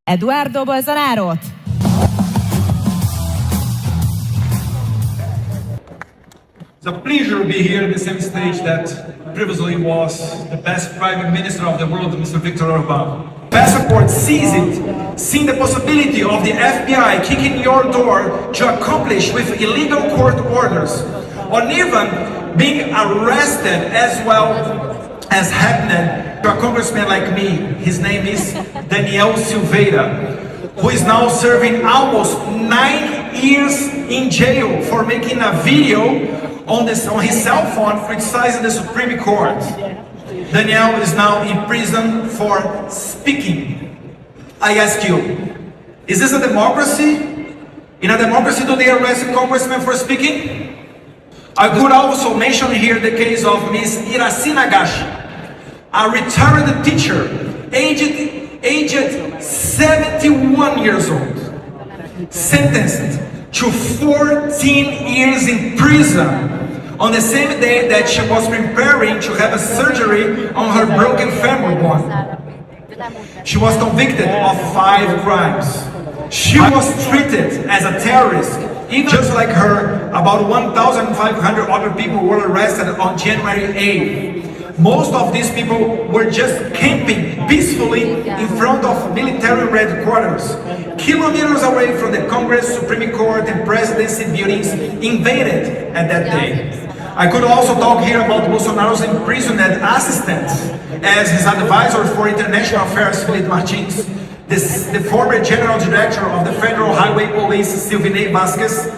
Eduardo Bolsonaro. It's a pleasure to be here at the same stage that previously was the best Prime Minister of the world, Mr. Viktor Orbán. Passport sees it, seeing the possibility of the FBI kicking your door to accomplish with illegal court orders, or even being arrested as well as happened to a congressman like me. His name is Daniel Silveira, who is now serving almost 9 years in jail for making a video on his cell phone criticizing the Supreme Court. Daniel is now in prison for speaking. I ask you, is this a democracy? In a democracy, do they arrest a congressman for speaking? I could also mention here the case of Ms. Iraci Nagashi, a retired teacher, aged 71 years old, sentenced to 14 years in prison on the same day that she was preparing to have a surgery on her broken femur bone. She was convicted of 5 crimes. She was treated as a terrorist. Even just like her, about 1,500 other people were arrested on January 8th. Most of these people were just camping peacefully in front of military headquarters, kilometers away from the Congress, Supreme Court, and presidency buildings invaded at that day. I could also talk here about Bolsonaro's imprisoned assistants as his advisor for international affairs, Felipe Martins, the former general director of the Federal Highway Police, Silvinei Vasquez,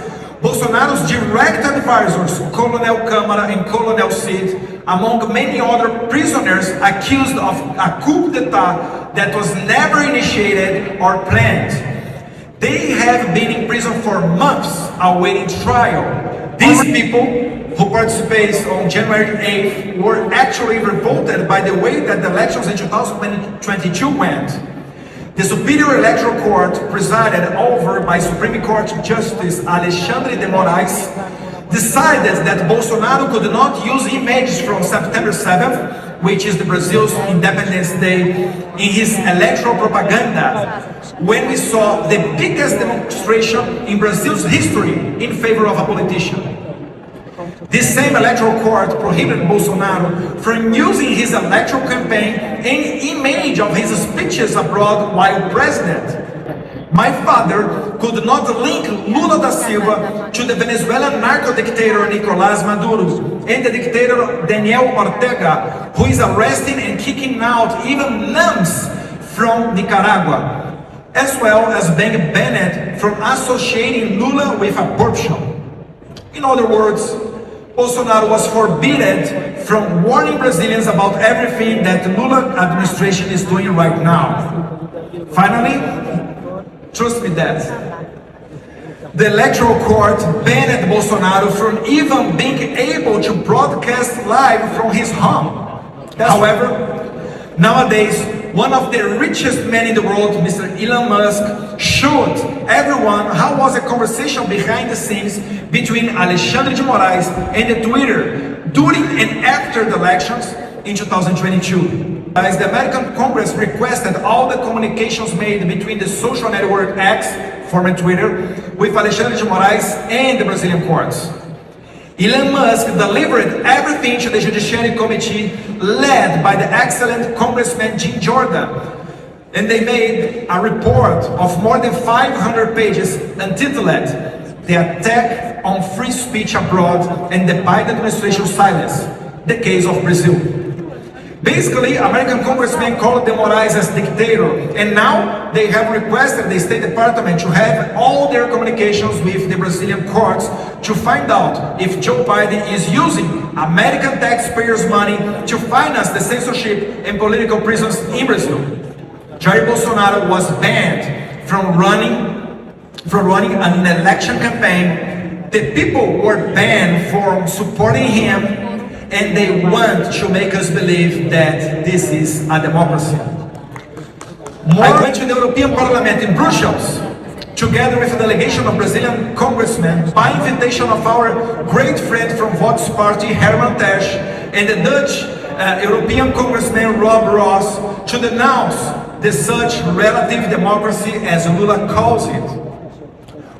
Bolsonaro's direct advisors, Colonel Câmara and Colonel Cid, among many other prisoners accused of a coup d'etat that was never initiated or planned. They have been in prison for months awaiting trial. These people who participated on January 8th were actually revolted by the way that the elections in 2022 went. The Superior Electoral Court, presided over by Supreme Court Justice Alexandre de Moraes, decided that Bolsonaro could not use images from September 7th, which is the Brazil's Independence Day, in his electoral propaganda, when we saw the biggest demonstration in Brazil's history in favor of a politician. This same electoral court prohibited Bolsonaro from using his electoral campaign any image of his speeches abroad while president. My father could not link Lula da Silva to the Venezuelan narco-dictator Nicolás Maduro and the dictator Daniel Ortega, who is arresting and kicking out even nuns from Nicaragua, as well as being banned from associating Lula with abortion. In other words, Bolsonaro was forbidden from warning Brazilians about everything that the Lula administration is doing right now. Finally, trust me that the electoral court banned Bolsonaro from even being able to broadcast live from his home. However, nowadays, one of the richest men in the world, Mr. Elon Musk, showed everyone how was a conversation behind the scenes between Alexandre de Moraes and the Twitter during and after the elections in 2022. As the American Congress requested all the communications made between the social network X, former Twitter, with Alexandre de Moraes and the Brazilian courts. Elon Musk delivered everything to the Judiciary Committee led by the excellent Congressman Jim Jordan, and they made a report of more than 500 pages entitled "The Attack on Free Speech Abroad and the Biden Administration's Silence, the Case of Brazil." Basically, American congressmen called de Moraes as dictator, and now they have requested the State Department to have all their communications with the Brazilian courts to find out if Joe Biden is using American taxpayers' money to finance the censorship and political prisons in Brazil. Jair Bolsonaro was banned from running an election campaign. The people were banned from supporting him, and they want to make us believe that this is a democracy. I went to the European Parliament in Brussels, together with a delegation of Brazilian congressmen, by invitation of our great friend from Vox Party, Herman Tesch, and the Dutch European Congressman Rob Ross, to denounce the such relative democracy as Lula calls it.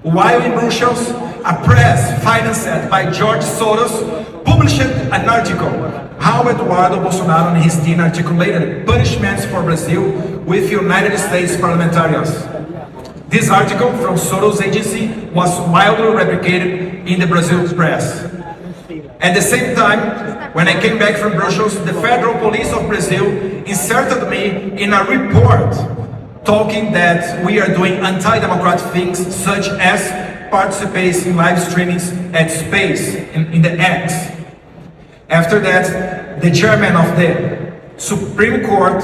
While in Brussels, a press financed by George Soros published an article how Eduardo Bolsonaro and his team articulated punishments for Brazil with United States parliamentarians. This article from Soros agency was widely replicated in the Brazil press. At the same time, when I came back from Brussels, the Federal Police of Brazil inserted me in a report talking that we are doing anti-democratic things such as participating in live streamings at space in the X. After that, the chairman of the Supreme Court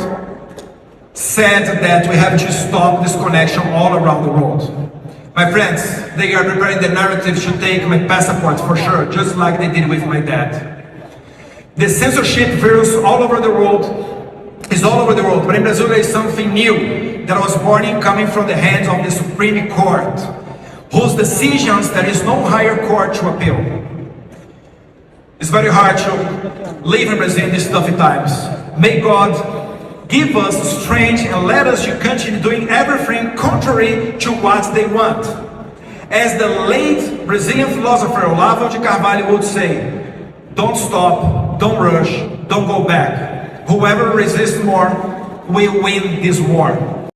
said that we have to stop this connection all around the world. My friends, they are preparing the narrative to take my passport for sure, just like they did with my dad. The censorship virus all over the world is all over the world, but in Brazil there is something new that was born in coming from the hands of the Supreme Court, whose decisions there is no higher court to appeal. It's very hard to live in Brazil in these tough times. May God give us strength and let us to continue doing everything contrary to what they want. As the late Brazilian philosopher Olavo de Carvalho would say, don't stop, don't rush, don't go back. Whoever resists more will win this war.